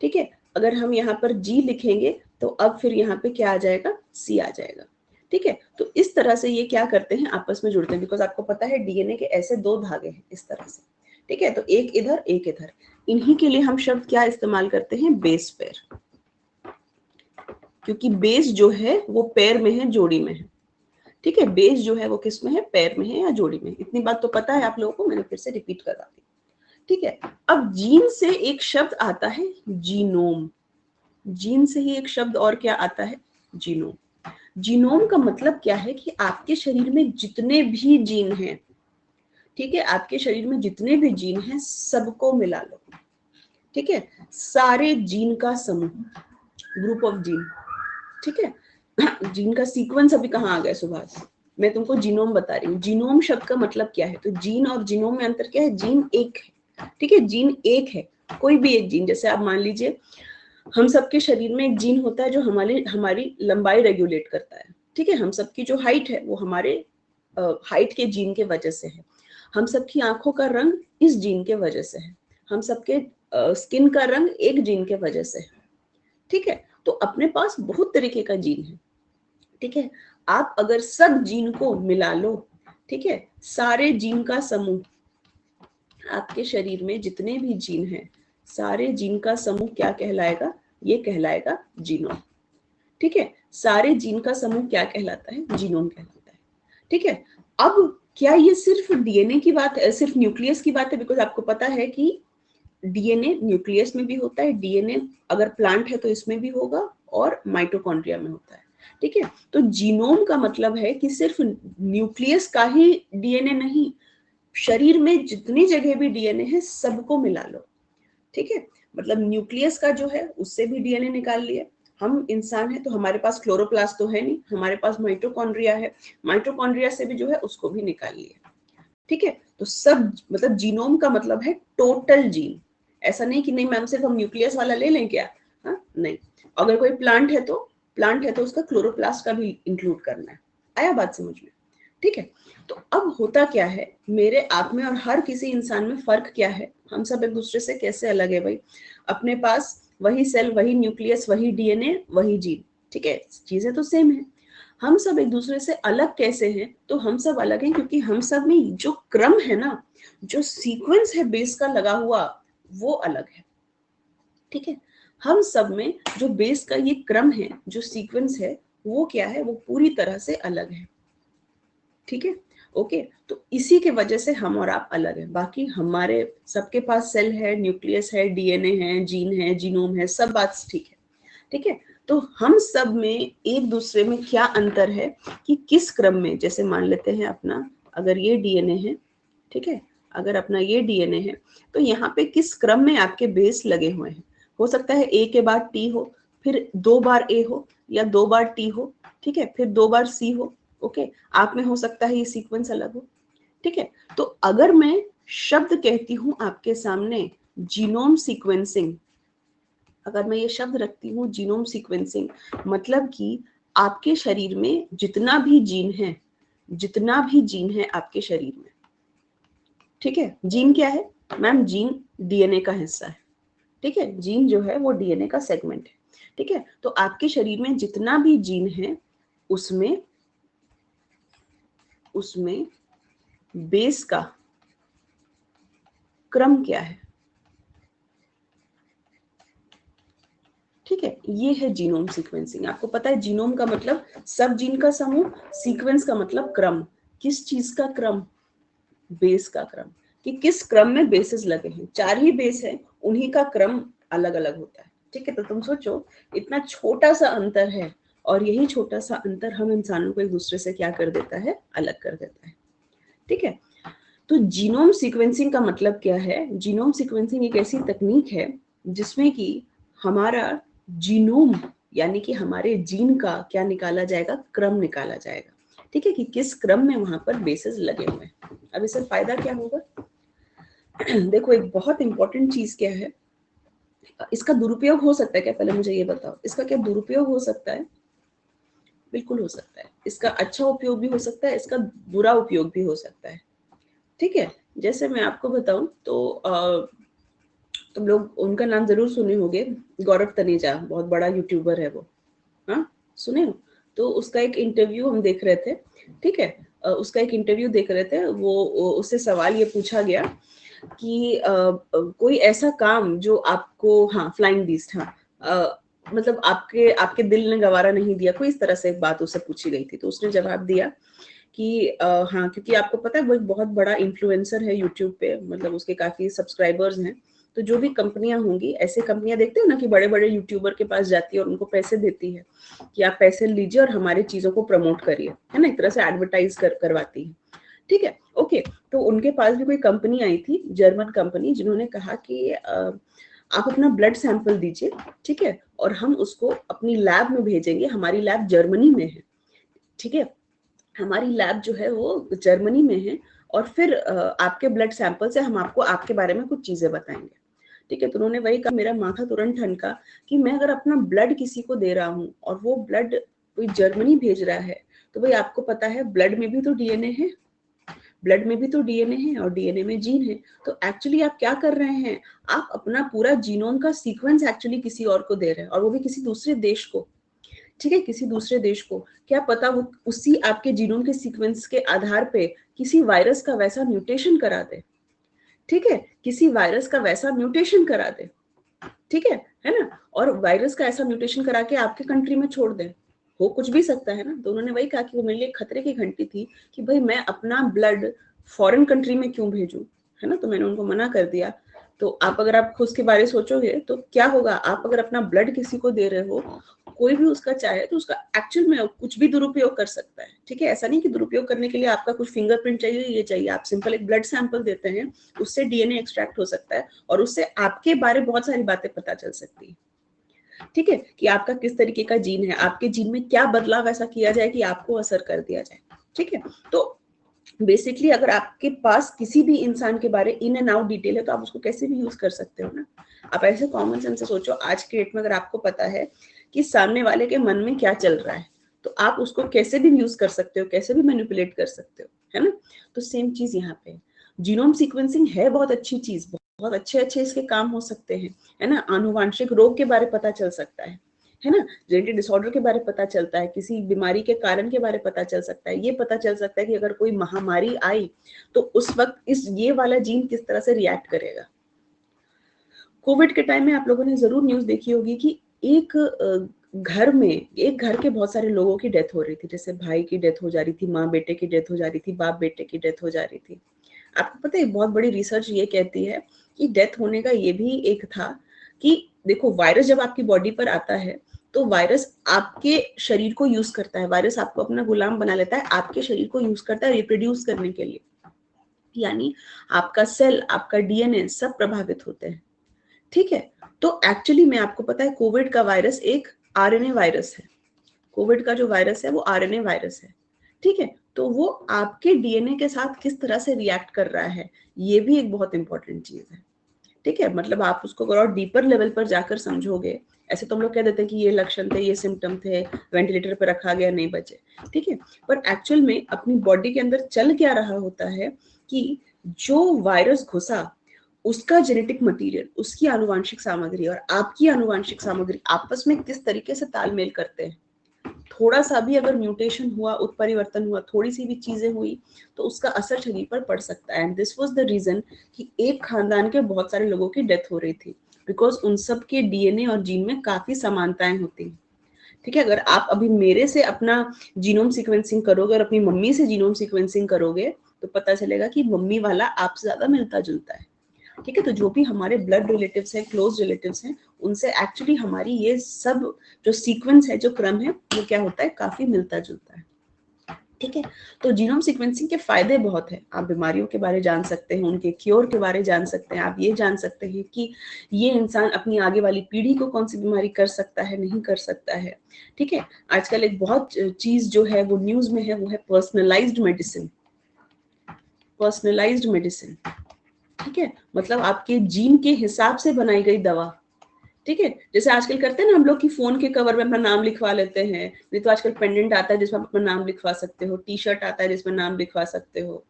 ठीक है, अगर हम यहाँ पर जी लिखेंगे तो अब फिर यहाँ पे क्या आ जाएगा, सी आ जाएगा। ठीक है, तो इस तरह से ये क्या करते हैं, आपस में जुड़ते हैं। बिकॉज आपको पता है डीएनए के ऐसे 2 धागे हैं इस तरह से। ठीक है, तो एक इधर एक इधर, इन्हीं के लिए हम शब्द क्या इस्तेमाल करते हैं, बेस पेयर। क्योंकि बेस जो है वो पेयर में है, जोड़ी में है। ठीक है, बेस जो है वो किस में है, पेयर में है या जोड़ी में। इतनी बात तो पता है आप लोगों को, मैंने फिर से रिपीट करवाती। ठीक है, अब जीन से एक शब्द आता है जीनोम। जीन से ही एक शब्द और क्या आता है, जीनोम। जीनोम का मतलब क्या है कि आपके शरीर में जितने भी जीन हैं, ठीक है, आपके शरीर में जितने भी जीन हैं सबको मिला लो। ठीक है, सारे जीन का समूह, ग्रुप ऑफ जीन। ठीक है, जीन का सीक्वेंस अभी कहाँ आ गया सुभाष, मैं तुमको जीनोम बता रही हूँ। जीनोम शब्द का मतलब क्या है, तो जीन और जीनोम में अंतर क्या है, जीन एक है। ठीक है, जीन एक है, कोई भी एक जीन। जैसे आप मान लीजिए हम सबके शरीर में एक जीन होता है जो हमारी लंबाई रेगुलेट करता है। ठीक है, हम सबकी जो हाइट है वो हमारे हाइट के जीन के वजह से है। हम सबकी आंखों का रंग इस जीन के वजह से है। हम सबके स्किन का रंग एक जीन के वजह से है। ठीक है, तो अपने पास बहुत तरीके का जीन है। ठीक है, आप अगर सब जीन को मिला लो, ठीक है, सारे जीन का समूह, आपके शरीर में जितने भी जीन हैं सारे जीन का समूह क्या कहलाएगा, ये कहलाएगा जीनोम। ठीक है, सारे जीन का समूह क्या कहलाता है, जीनोम कहलाता है। ठीक है, अब क्या ये सिर्फ डीएनए की बात है, सिर्फ न्यूक्लियस की बात है। बिकॉज आपको पता है कि डीएनए न्यूक्लियस में भी होता है, डीएनए अगर प्लांट है तो इसमें भी होगा और माइटोकॉन्ड्रिया में होता है। ठीक है, तो जीनोम का मतलब है कि सिर्फ न्यूक्लियस का ही डीएनए नहीं, शरीर में जितनी जगह भी डीएनए है सबको मिला लो। ठीक है, मतलब न्यूक्लियस का जो है उससे भी डीएनए निकाल लिया। हम इंसान है तो हमारे पास क्लोरोप्लास्ट तो है नहीं, हमारे पास माइटोकॉन्ड्रिया है, माइटोकॉन्ड्रिया से भी जो है उसको भी निकाल लिया। ठीक है, तो सब मतलब जीनोम का मतलब है टोटल जीन। ऐसा नहीं कि नहीं मैम सिर्फ हम न्यूक्लियस वाला ले लें क्या, हाँ नहीं। अगर कोई प्लांट है तो उसका क्लोरोप्लास्ट का भी इंक्लूड करना है। आया बात समझ में। ठीक है, तो अब होता क्या है, मेरे आप में और हर किसी इंसान में फर्क क्या है, हम सब एक दूसरे से कैसे अलग है भाई। अपने पास वही सेल, वही न्यूक्लियस, वही डीएनए, वही जीन। ठीक है, चीजें तो सेम है। हम सब एक दूसरे से अलग कैसे हैं, तो हम सब अलग हैं क्योंकि हम सब में जो क्रम है ना, जो सीक्वेंस है बेस का लगा हुआ, वो अलग है। ठीक है, हम सब में जो बेस का ये क्रम है, जो सीक्वेंस है, वो क्या है, वो पूरी तरह से अलग है। ठीक है, ओके, तो इसी के वजह से हम और आप अलग हैं। बाकी हमारे सबके पास सेल है, न्यूक्लियस है, डीएनए है, जीनोम है, सब बात ठीक है। ठीक है, तो हम सब में एक दूसरे में क्या अंतर है कि किस क्रम में, जैसे मान लेते हैं अपना, अगर ये डीएनए है, ठीक है, अगर अपना ये डीएनए है तो यहाँ पे किस क्रम में आपके बेस लगे हुए हैं। हो सकता है ए के बाद टी हो, फिर 2 बार ए हो या 2 बार टी हो, ठीक है, फिर 2 बार सी हो, ओके, आप में हो सकता है ये सीक्वेंस अलग हो, ठीक है। तो अगर मैं शब्द कहती हूं आपके सामने जीनोम सीक्वेंसिंग, अगर मैं ये शब्द रखती हूँ जीनोम सीक्वेंसिंग, मतलब कि आपके शरीर में जितना भी जीन है, जितना भी जीन है आपके शरीर में, ठीक है, जीन क्या है मैम, जीन डीएनए का हिस्सा है, ठीक है, जीन जो है वो डीएनए का सेगमेंट है, ठीक है। तो आपके शरीर में जितना भी जीन है उसमें उसमें बेस का क्रम क्या है, ठीक है, ये है जीनोम सीक्वेंसिंग। आपको पता है जीनोम का मतलब सब जीन का समूह, सीक्वेंस का मतलब क्रम, किस चीज का क्रम, बेस का क्रम, कि किस क्रम में बेसेस लगे हैं, 4 ही बेस है, उन्हीं का क्रम अलग अलग होता है, ठीक है। तो तुम सोचो इतना छोटा सा अंतर है, और यही छोटा सा अंतर हम इंसानों को एक दूसरे से क्या कर देता है, अलग कर देता है, ठीक है। तो जीनोम सीक्वेंसिंग का मतलब क्या है, जीनोम सीक्वेंसिंग एक ऐसी तकनीक है जिसमें कि हमारा जीनोम यानी कि हमारे जीन का क्या निकाला जाएगा, क्रम निकाला जाएगा, ठीक है, कि किस क्रम में वहां पर बेसेस लगे हुए हैं। अब इससे फायदा क्या होगा देखो एक बहुत इंपॉर्टेंट चीज क्या है, इसका दुरुपयोग हो सकता है क्या, पहले मुझे ये बताओ, इसका क्या दुरुपयोग हो सकता है, बिल्कुल हो सकता है, इसका अच्छा उपयोग भी हो सकता है, इसका बुरा उपयोग भी हो सकता है, ठीक है। जैसे मैं आपको बताऊं तो तुम लोग उनका नाम जरूर सुने होंगे, गौरव तनेजा, बहुत बड़ा यूट्यूबर है वो, हाँ सुने हो। तो उसका एक इंटरव्यू हम देख रहे थे, ठीक है, उसका एक इंटरव्यू देख रहे थे, वो उससे सवाल ये पूछा गया कि कोई ऐसा काम जो आपको, हाँ फ्लाइंग बीस्ट, हाँ मतलब आपके आपके दिल ने गवारा नहीं दिया, कोई इस तरह से एक बात उससे पूछी गई थी, तो उसने जवाब दिया कि हाँ, क्योंकि आपको पता है वो एक बहुत बड़ा इन्फ्लुएंसर है यूट्यूब पे, मतलब उसके काफी सब्सक्राइबर्स हैं, तो जो भी कंपनियां होंगी, ऐसे कंपनियां देखते हो ना कि बड़े बड़े यूट्यूबर के पास जाती है और उनको पैसे देती है कि आप पैसे लीजिए और हमारी चीजों को प्रमोट करिए, है ना, एक तरह से एडवर्टाइज करवाती है, ठीक है, ओके। तो उनके पास भी कोई कंपनी आई थी, जर्मन कंपनी, जिन्होंने कहा कि आप अपना ब्लड सैंपल दीजिए, ठीक है, और हम उसको अपनी लैब में भेजेंगे, हमारी लैब जर्मनी में है, ठीक है, हमारी लैब जो है वो जर्मनी में है, और फिर आपके ब्लड सैंपल से हम आपको आपके बारे में कुछ चीजें बताएंगे, ठीक है। तो उन्होंने वही कहा, मेरा माथा तुरंत ठनका कि मैं अगर अपना ब्लड किसी को दे रहा हूँ और वो ब्लड कोई जर्मनी भेज रहा है, तो भाई आपको पता है ब्लड में भी तो डीएनए है, ब्लड में भी तो डीएनए है और डीएनए में जीन है, तो एक्चुअली आप क्या कर रहे हैं, आप अपना पूरा जीनोम का सीक्वेंस एक्चुअली किसी और को दे रहे हैं, और वो भी किसी दूसरे देश को, ठीक है, किसी दूसरे देश को, क्या पता वो उसी आपके जीनोम के सीक्वेंस के आधार पे किसी वायरस का वैसा म्यूटेशन करा दे, ठीक है, किसी वायरस का वैसा म्यूटेशन करा दे, ठीक है ना, और वायरस का ऐसा म्यूटेशन करा के आपके कंट्री में छोड़ दे, हो कुछ भी सकता है ना। तो उन्होंने वही कहा कि वो मेरे लिए खतरे की घंटी थी कि भाई मैं अपना ब्लड फॉरेन कंट्री में क्यों भेजूं, है ना, तो मैंने उनको मना कर दिया। तो आप अगर आप खुद के बारे में सोचोगे तो क्या होगा, आप अगर अपना ब्लड किसी को दे रहे हो, कोई भी उसका चाहे तो उसका एक्चुअल में कुछ भी दुरुपयोग कर सकता है, ठीक है, ऐसा नहीं कि दुरुपयोग करने के लिए आपका कुछ फिंगरप्रिंट चाहिए, ये चाहिए, आप सिंपल एक ब्लड सैंपल देते हैं, उससे डीएनए एक्सट्रैक्ट हो सकता है और उससे आपके बारे में बहुत सारी बातें पता चल सकती है, ठीक है, कि आपका किस तरीके का जीन है, आपके जीन में क्या बदलाव ऐसा किया जाए कि आपको असर कर दिया जाए, ठीक है। तो बेसिकली अगर आपके पास किसी भी इंसान के बारे इन एंड आउट डिटेल है तो आप उसको कैसे भी यूज कर सकते हो ना। आप ऐसे कॉमन सेंस से सोचो, आज के डेट में अगर आपको पता है कि सामने वाले के मन में क्या चल रहा है, तो आप उसको कैसे भी यूज कर सकते हो, कैसे भी मैनिपुलेट कर सकते हो, है ना। तो सेम चीज यहाँ पे जीनोम सीक्वेंसिंग है, बहुत अच्छी चीज, बहुत अच्छे अच्छे इसके काम हो सकते हैं, है ना, आनुवांशिक रोग के बारे पता चल सकता है ना, जेनेटिक डिसऑर्डर के बारे में पता चलता है, किसी बीमारी के कारण के बारे में पता चल सकता है, ये पता चल सकता है कि अगर कोई महामारी आई तो उस वक्त इस ये वाला जीन किस तरह से रिएक्ट करेगा। कोविड के टाइम में आप लोगों ने जरूर न्यूज देखी होगी कि एक घर में, एक घर के बहुत सारे लोगों की डेथ हो रही थी, जैसे भाई की डेथ हो जा रही थी, माँ बेटे की डेथ हो जा रही थी, बाप बेटे की डेथ हो जा रही थी। आपको पता है बहुत बड़ी रिसर्च ये कहती है कि डेथ होने का ये भी एक था कि देखो वायरस जब आपकी बॉडी पर आता है तो वायरस आपके शरीर को यूज करता है, वायरस आपको अपना गुलाम बना लेता है, आपके शरीर को यूज करता है रिप्रोड्यूस करने के लिए, यानी आपका सेल, आपका डीएनए सब प्रभावित होते हैं, ठीक है, तो एक्चुअली में आपको पता है कोविड का वायरस एक आरएनए वायरस है। कोविड का जो वायरस है वो आरएनए वायरस है। ठीक है, तो वो आपके डीएनए के साथ किस तरह से रिएक्ट कर रहा है, ये भी एक बहुत इंपॉर्टेंट चीज है। ठीक है, मतलब आप उसको अगर और डीपर लेवल पर जाकर समझोगे, ऐसे तो हम लोग कह देते हैं कि ये लक्षण थे, ये सिम्टम थे, वेंटिलेटर पर रखा गया, नहीं बचे। ठीक है, पर एक्चुअल में अपनी बॉडी के अंदर चल क्या रहा होता है कि जो वायरस घुसा उसका जेनेटिक मटेरियल, उसकी आनुवांशिक सामग्री और आपकी आनुवांशिक सामग्री आपस में किस तरीके से तालमेल करते हैं। थोड़ा सा भी अगर म्यूटेशन हुआ, उत्परिवर्तन हुआ, थोड़ी सी भी चीजें हुई तो उसका असर शरीर पर पड़ सकता है। And this was the reason कि एक खानदान के बहुत सारे लोगों की डेथ हो रही थी, बिकॉज उन सब के डीएनए और जीन में काफी समानताएं होती हैं। ठीक है, अगर आप अभी मेरे से अपना जीनोम सीक्वेंसिंग करोगे और अपनी मम्मी से जीनोम सीक्वेंसिंग करोगे तो पता चलेगा कि मम्मी वाला आपसे ज्यादा मिलता जुलता है। ठीक है, तो जो भी हमारे ब्लड रिलेटिव्स हैं, क्लोज रिलेटिव्स हैं, उनसे एक्चुअली हमारी ये सब जो सीक्वेंस है, जो क्रम है, वो क्या होता है, काफी मिलता जुलता है। ठीक है, तो जीनोम सीक्वेंसिंग के फायदे बहुत हैं। आप बीमारियों के बारे जान सकते हैं, उनके क्योर के बारे जान सकते हैं, आप ये जान सकते हैं कि ये इंसान अपनी आगे वाली पीढ़ी को कौन सी बीमारी कर सकता है, नहीं कर सकता है। ठीक है, आजकल एक बहुत चीज जो है वो न्यूज में है, वो है पर्सनलाइज्ड मेडिसिन। पर्सनलाइज्ड मेडिसिन, ठीक है, मतलब आपके जीन के हिसाब से बनाई गई दवा। ठीक है, जैसे आजकल करते हैं ना हम लोग की फोन के कवर में अपना नाम लिखवा लेते हैं, नहीं तो आजकल पेंडेंट आता है जिसमें आप अपना नाम लिखवा सकते हो, टी शर्ट आता है जिसमें नाम लिखवा सकते हो।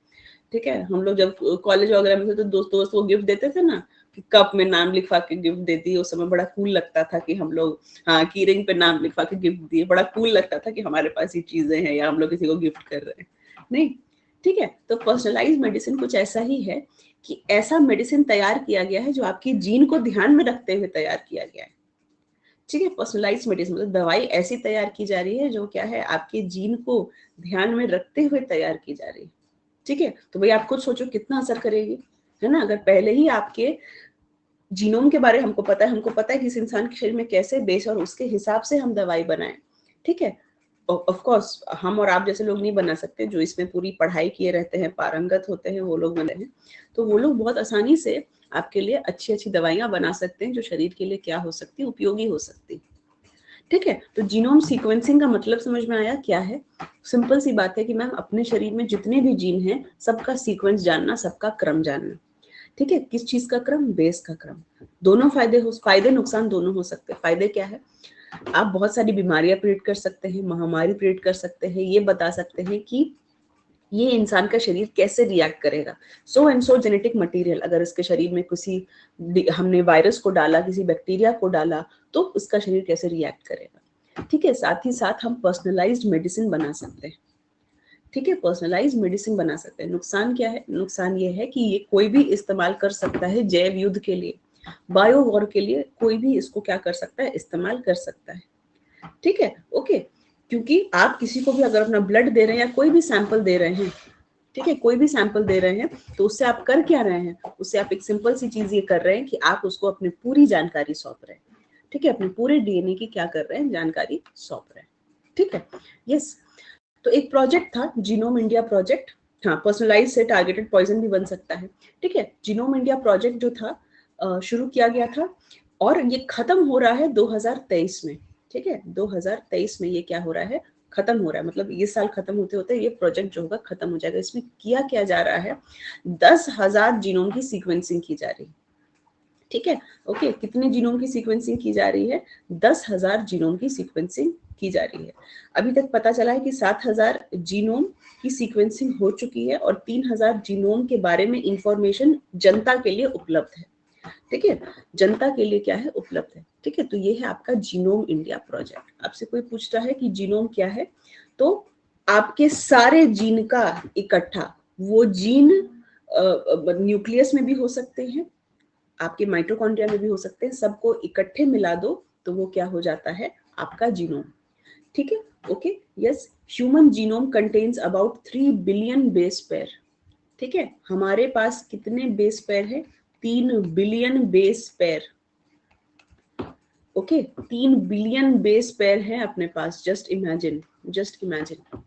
ठीक है, हम लोग जब कॉलेज वगैरह में थे तो दोस्त दोस्त को गिफ्ट देते थे ना, कि कप में नाम लिखवा के गिफ्ट दे दी। उस समय बड़ा कूल लगता था कि हम लोग, हाँ, की रिंग पे नाम लिखवा के गिफ्ट दिए, बड़ा कूल लगता था कि हमारे पास ये चीजें हैं या हम लोग किसी को गिफ्ट कर रहे हैं। नहीं, ठीक है, तो पर्सनलाइज मेडिसिन कुछ ऐसा ही है कि ऐसा मेडिसिन तैयार किया गया है जो आपकी जीन को ध्यान में रखते हुए तैयार किया गया है। ठीक है, पर्सनलाइज मेडिसिन मतलब दवाई ऐसी तैयार की जा रही है जो क्या है, आपके जीन को ध्यान में रखते हुए तैयार की जा रही है। ठीक है, तो भाई आप खुद सोचो कितना असर करेगी, है ना। अगर पहले ही आपके जीनोम के बारे हमको पता है, हमको पता है कि इस इंसान के शरीर में कैसे बेस और उसके हिसाब से हम दवाई बनाएं। ठीक है, ऑफ कोर्स हम और आप जैसे लोग नहीं बना सकते, जो इसमें पूरी पढ़ाई किए रहते हैं, पारंगत होते हैं, वो लोग बने हैं। तो वो लोग बहुत आसानी से आपके लिए अच्छी अच्छी दवाइयां बना सकते हैं जो शरीर के लिए क्या हो सकती है, उपयोगी हो सकती है। ठीक है, तो जीनोम सीक्वेंसिंग का मतलब समझ में आया क्या है। सिंपल सी बात है कि मैम अपने शरीर में जितने भी जीन हैं सबका सीक्वेंस जानना, सबका क्रम जानना। ठीक है, किस चीज का क्रम, बेस का क्रम। दोनों फायदे नुकसान दोनों हो सकते हैं। फायदे क्या है, आप बहुत सारी बीमारियां प्रेडिक्ट कर सकते हैं, महामारी प्रेडिक्ट कर सकते हैं, ये बता सकते हैं कि ये इंसान का शरीर कैसे रिएक्ट करेगा। So and so genetic material, अगर इसके शरीर में किसी हमने वायरस को डाला, किसी बैक्टीरिया को डाला, तो उसका शरीर कैसे रिएक्ट करेगा। ठीक है, साथ ही साथ हम पर्सनलाइज्ड मेडिसिन बना सकते हैं। ठीक है, पर्सनलाइज मेडिसिन बना सकते हैं। नुकसान क्या है, नुकसान ये है कि ये कोई भी इस्तेमाल कर सकता है जैव युद्ध के लिए, बायो वॉर के लिए, कोई भी इसको क्या कर सकता है, इस्तेमाल कर सकता है। ठीक है, ओके, क्योंकि आप किसी को भी अगर अपना ब्लड दे रहे हैं या कोई भी सैंपल दे रहे हैं, ठीक है, कोई भी सैंपल दे रहे हैं, तो उससे आप कर क्या रहे हैं, उससे आप एक सिंपल सी चीज ये कर रहे हैं कि आप उसको अपनी पूरी जानकारी सौंप रहे हैं। ठीक है, अपने पूरे डीएनए की क्या कर रहे हैं, जानकारी सौंप रहे हैं। ठीक है, यस। तो एक प्रोजेक्ट था जीनोम इंडिया प्रोजेक्ट। हाँ, पर्सनलाइज से टारगेटेड पॉइजन भी बन सकता है। ठीक है, जीनोम इंडिया प्रोजेक्ट जो था शुरू किया गया था और ये खत्म हो रहा है 2023 में। ठीक है, 2023 में ये क्या हो रहा है, खत्म हो रहा है, मतलब ये साल खत्म होते होते ये प्रोजेक्ट जो होगा खत्म हो जाएगा। इसमें किया क्या जा रहा है, 10,000 जीनोम की सीक्वेंसिंग की जा रही है। ठीक है, ओके, कितने जीनोम की सीक्वेंसिंग की जा रही है, 10,000 जीनोम की सीक्वेंसिंग की जा रही है। अभी तक पता चला है कि 7,000 जीनोम की सीक्वेंसिंग हो चुकी है और 3,000 जीनोम के बारे में इंफॉर्मेशन जनता के लिए उपलब्ध है। ठीक है, जनता के लिए क्या है, उपलब्ध है। ठीक है, तो ये है आपका जीनोम इंडिया प्रोजेक्ट। आपसे कोई पूछता है कि जीनोम क्या है, तो आपके सारे जीन का इकट्ठा, वो जीन न्यूक्लियस में भी हो सकते हैं, आपके माइटोकॉन्ड्रिया में भी हो सकते हैं, सबको इकट्ठे मिला दो तो वो क्या हो जाता है, आपका जीनोम। ठीक है, okay, yes. Human genome contains about 3 billion base pair. ठीक है, हमारे पास कितने बेस पेयर है, 3 billion base pair. Okay, 3 billion base pair है अपने पास। Just imagine, just imagine.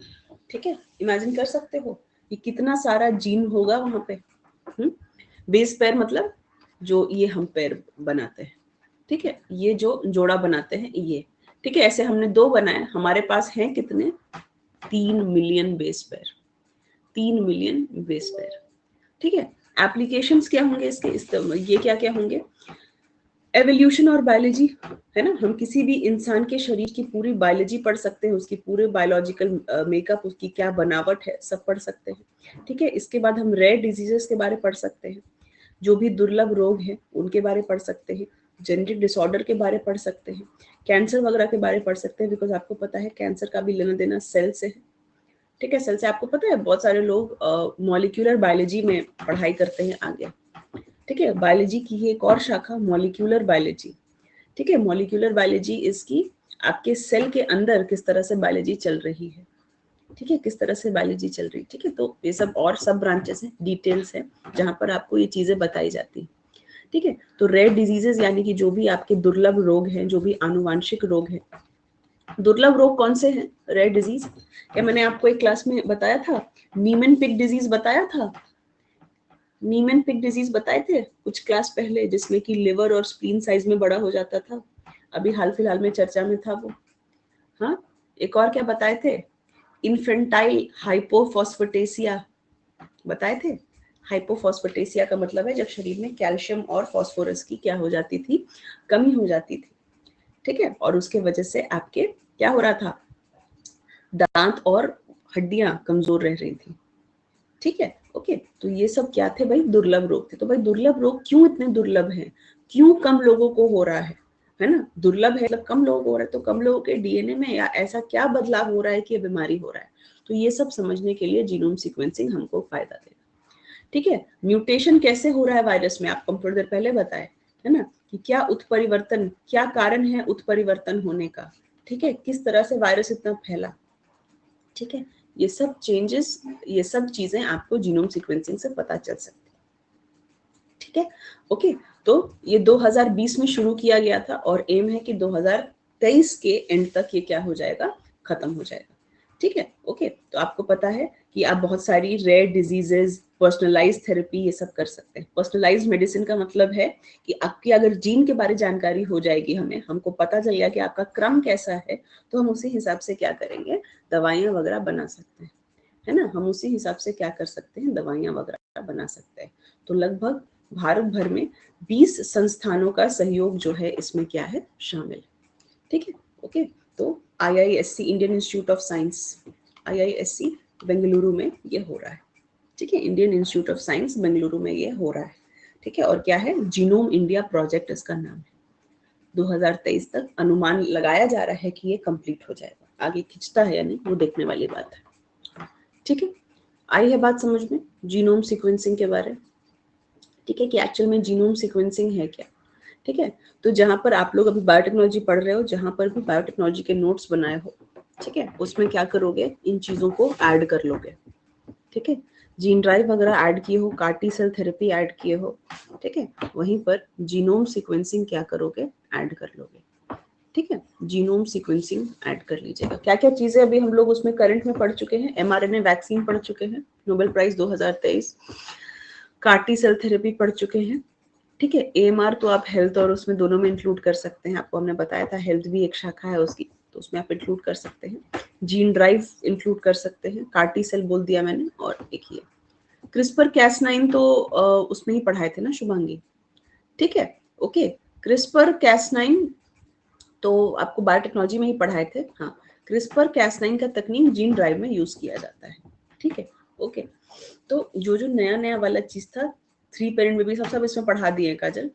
ठीक है, इमेजिन कर सकते हो कि कितना सारा जीन होगा वहां पे। बेस पेयर मतलब जो ये हम पेयर बनाते हैं, ठीक है, ये जो जोड़ा बनाते हैं ये, ठीक है। ऐसे हमने 2 बनाए, हमारे पास हैं कितने, 3 million base pair, 3 million base pair, ठीक है। एप्लीकेशंस क्या होंगे इसके, ये क्या क्या होंगे, एवोल्यूशन और बायोलॉजी, है ना, हम किसी भी इंसान के शरीर की पूरी बायोलॉजी पढ़ सकते हैं, उसकी पूरे बायोलॉजिकल मेकअप, उसकी क्या बनावट है, सब पढ़ सकते हैं, ठीक है। इसके बाद हम रेयर डिजीजेस के बारे में पढ़ सकते हैं, जो भी दुर्लभ रोग हैं उनके बारे में पढ़ सकते हैं, जेनेटिक डिसऑर्डर के बारे में पढ़ सकते हैं, कैंसर वगैरह के बारे में पढ़ सकते हैं, बिकॉज आपको पता है कैंसर का भी लेना देना सेल से है, ठीक है। सेल से आपको पता है बहुत सारे लोग मॉलिक्यूलर बायोलॉजी में पढ़ाई करते हैं आगे, ठीक है। बायोलॉजी की ही एक और शाखा मॉलिक्यूलर बायोलॉजी, ठीक है। मॉलिक्यूलर बायोलॉजी इसकी आपके सेल के अंदर किस तरह से बायोलॉजी चल रही है, ठीक है, किस तरह से बायोलॉजी चल रही है, ठीक है। तो ये सब और सब ब्रांचेस हैं, डिटेल्स हैं, जहां पर आपको ये चीजें बताई जाती हैं, ठीक है। तो रेयर डिजीजेस यानी कि जो भी आपके दुर्लभ रोग हैं, जो भी आनुवांशिक रोग हैं, दुर्लभ रोग कौन से हैं, रेयर डिजीज, क्या मैंने आपको एक क्लास में बताया था, नीमन पिग डिजीज बताया था, नीमन पिग डिजीज बताए थे कुछ क्लास पहले, जिसमें कि लिवर और स्प्लीन साइज में बड़ा हो जाता था, अभी हाल फिलहाल में चर्चा में था वो। हाँ, एक और क्या बताए थे, इन्फेंटाइल हाइपोफॉस्फेटेसिया बताए थे। हाइपोफॉस्फेटेसिया का मतलब है जब शरीर में कैल्शियम और फास्फोरस की क्या हो जाती थी, कमी हो जाती थी, ठीक है, और उसके वजह से आपके क्या हो रहा था, दांत और हड्डियां कमजोर रह रही थी, ठीक है। ओके, तो ये सब क्या थे भाई, दुर्लभ रोग थे। तो भाई दुर्लभ रोग क्यों इतने दुर्लभ हैं, क्यों कम लोगों को हो रहा है ना, दुर्लभ है मतलब कम लोगों को हो रहा है, तो कम लोगों के डीएनए में या ऐसा क्या बदलाव हो रहा है कि ये बीमारी हो रहा है, तो ये सब समझने के लिए जीनोम सीक्वेंसिंग हमको फायदा देगा, ठीक है। म्यूटेशन कैसे हो रहा है वायरस में, आपको थोड़ी देर पहले बताए, है ना, कि क्या उत्परिवर्तन, क्या कारण है उत्परिवर्तन होने का, ठीक है, किस तरह से वायरस इतना फैला, ठीक है। ये सब चेंजेस, ये सब चीजें आपको जीनोम सीक्वेंसिंग से पता चल सकती है, ठीक है। ओके, तो ये 2020 में शुरू किया गया था और एम है कि 2023 के एंड तक ये क्या हो जाएगा, खत्म हो जाएगा, ठीक है। ओके, तो आपको पता है कि आप बहुत सारी रेयर डिजीजेज, पर्सनलाइज थेरेपी, ये सब कर सकते हैं। पर्सनलाइज मेडिसिन का मतलब है कि आपकी अगर जीन के बारे जानकारी हो जाएगी, हमें हमको पता चल गया कि आपका क्रम कैसा है, तो हम उसी हिसाब से क्या करेंगे, दवाइयाँ वगैरह बना सकते हैं, है ना, हम उसी हिसाब से क्या कर सकते हैं, दवाइयाँ वगैरह बना सकते हैं। तो लगभग भारत भर में 20 संस्थानों का सहयोग जो है इसमें क्या है, शामिल है, ठीक है। ओके, तो IISc, Indian institute of science, IISc Bengaluru में ये हो रहा है, ठीक है, Indian institute of science Bengaluru में ये हो रहा है, ठीक है। और क्या है, जीनोम इंडिया प्रोजेक्ट इसका नाम है। 2023 तक अनुमान लगाया जा रहा है कि ये कंप्लीट हो जाएगा, आगे खिंचता है या नहीं वो देखने वाली बात है, ठीक है। आई है बात समझ में जीनोम सीक्वेंसिंग के बारे, ठीक है, कि एक्चुअल में जीनोम सीक्वेंसिंग है क्या, ठीक है। तो जहां पर आप लोग अभी बायोटेक्नोलॉजी पढ़ रहे हो, जहां पर भी बायोटेक्नोलॉजी के नोट्स बनाए हो, ठीक है, उसमें क्या करोगे, इन चीजों को ऐड कर लोगे, ठीक है। जीन ड्राइव वगैरह ऐड किए हो, कार्टी सेल थेरेपी ऐड किए हो, ठीक है, वहीं पर जीनोम सीक्वेंसिंग क्या करोगे, ऐड कर लोगे, ठीक है। जीनोम सीक्वेंसिंग ऐड कर लीजिएगा। क्या क्या चीजें अभी हम लोग उसमें करंट में पढ़ चुके हैं, mRNA वैक्सीन पढ़ चुके हैं, Nobel prize 2023, CAR T cell therapy पढ़ चुके हैं, ठीक है। AMR तो आप हेल्थ और उसमें दोनों में इंक्लूड कर सकते हैं, आपको हमने बताया था हेल्थ भी एक शाखा है उसकी, तो उसमें आप इंक्लूड कर सकते हैं, जीन ड्राइव इंक्लूड कर सकते हैं, कार्टी सेल बोल दिया मैंने, और एक ही क्रिस्पर कैस9 तो उसमें ही पढ़ाए थे ना शुभांगी, ठीक है। ओके, क्रिस्पर कैस9 तो आपको बायोटेक्नोलॉजी में ही पढ़ाए थे, हाँ। क्रिस्पर कैस9 का तकनीक जीन ड्राइव में यूज किया जाता है, ठीक है। ओके, तो जो जो नया नया वाला चीज था, 3 पेरेंट बेबी सब इसमें पढ़ा दिए काजल,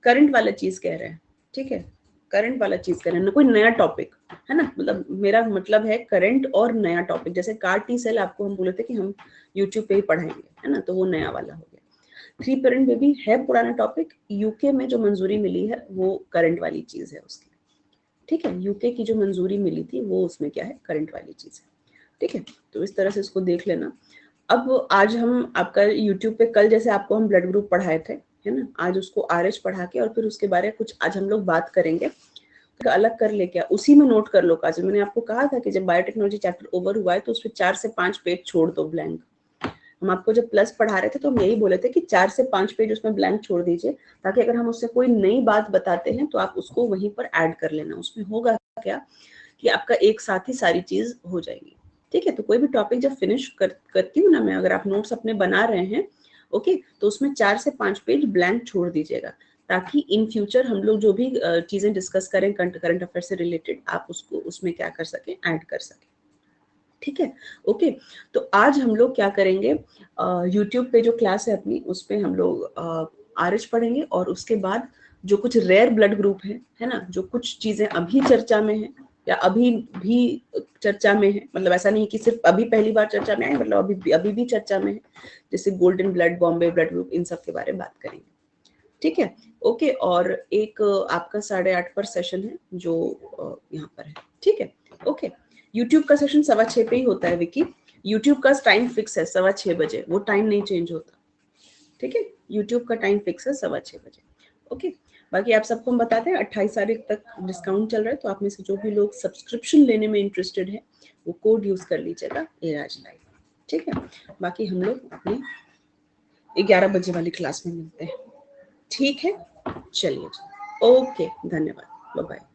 करंट वाला चीज कह रहे हैं, ठीक है, करंट वाला चीज कह रहे हैं ना, कोई नया टॉपिक, है ना, मतलब मेरा मतलब है करंट और नया टॉपिक, जैसे कार टी सेल आपको हम बोले थे कि हम यूट्यूब पे ही पढ़ाएंगे, है ना, तो वो नया वाला हो गया। 3 पेरेंट बेबी है पुराना टॉपिक, यूके में जो मंजूरी मिली है वो करंट वाली चीज है उसकी, ठीक है, यूके की जो मंजूरी मिली थी वो उसमें क्या है, करंट वाली चीज है, ठीक है। तो इस तरह से इसको देख लेना। अब आज हम आपका यूट्यूब पे कल जैसे आपको हम ब्लड ग्रुप पढ़ाए थे, है ना, आज उसको RH पढ़ा के और फिर उसके बारे में कुछ आज हम लोग बात करेंगे, तो अलग कर ले क्या, उसी में नोट कर लो काजल, मैंने आपको कहा था कि जब बायोटेक्नोलॉजी चैप्टर ओवर हुआ है तो उसमें 4 से 5 पेज छोड़ दो ब्लैंक, हम आपको जब प्लस पढ़ा रहे थे तो हम यही बोले थे कि 4 से 5 पेज उसमें ब्लैंक छोड़ दीजिए, ताकि अगर हम उससे कोई नई बात बताते हैं तो आप उसको वहीं पर ऐड कर लेना। उसमें होगा क्या कि आपका एक साथ ही सारी चीज हो जाएगी। ठीक है, तो कोई भी टॉपिक जब फिनिश करती हूँ ना मैं, अगर आप नोट्स अपने बना रहे हैं ओके, तो उसमें 4 से 5 पेज ब्लैंक छोड़ दीजिएगा, ताकि इन फ्यूचर हम लोग जो भी चीजें डिस्कस करें करंट अफेयर से रिलेटेड, आप उसको उसमें क्या कर सकें, ऐड कर सकें। ठीक है, ओके। तो आज हम लोग क्या करेंगे, यूट्यूब पे जो क्लास है अपनी, उस पे हम लोग आरएच पढ़ेंगे, और उसके बाद जो कुछ रेयर ब्लड ग्रुप है ना, जो कुछ चीजें अभी चर्चा में है या अभी भी चर्चा में है, मतलब ऐसा नहीं कि सिर्फ अभी पहली बार चर्चा में आए, मतलब अभी भी चर्चा में है, जैसे golden blood, Bombay blood group, इन सब के बारे में बात करेंगे। ठीक है, ओके। और एक आपका 8:30 पर सेशन है जो यहाँ पर है। ठीक है, ओके। यूट्यूब का सेशन 6:15 पे ही होता है विकी। यूट्यूब का टाइम फिक्स है 6:15 बजे, वो टाइम नहीं चेंज होता। ठीक है, यूट्यूब का टाइम फिक्स है 6:15 बजे। ओके, बाकी आप सबको हम बताते हैं 28 तारीख तक डिस्काउंट चल रहा है, तो आप में से जो भी लोग सब्सक्रिप्शन लेने में इंटरेस्टेड है वो कोड यूज कर लीजिएगा, एराज लाइव। ठीक है, बाकी हम लोग अपने 11 बजे वाली क्लास में मिलते हैं। ठीक है, चलिए, ओके, धन्यवाद, बाय बाय।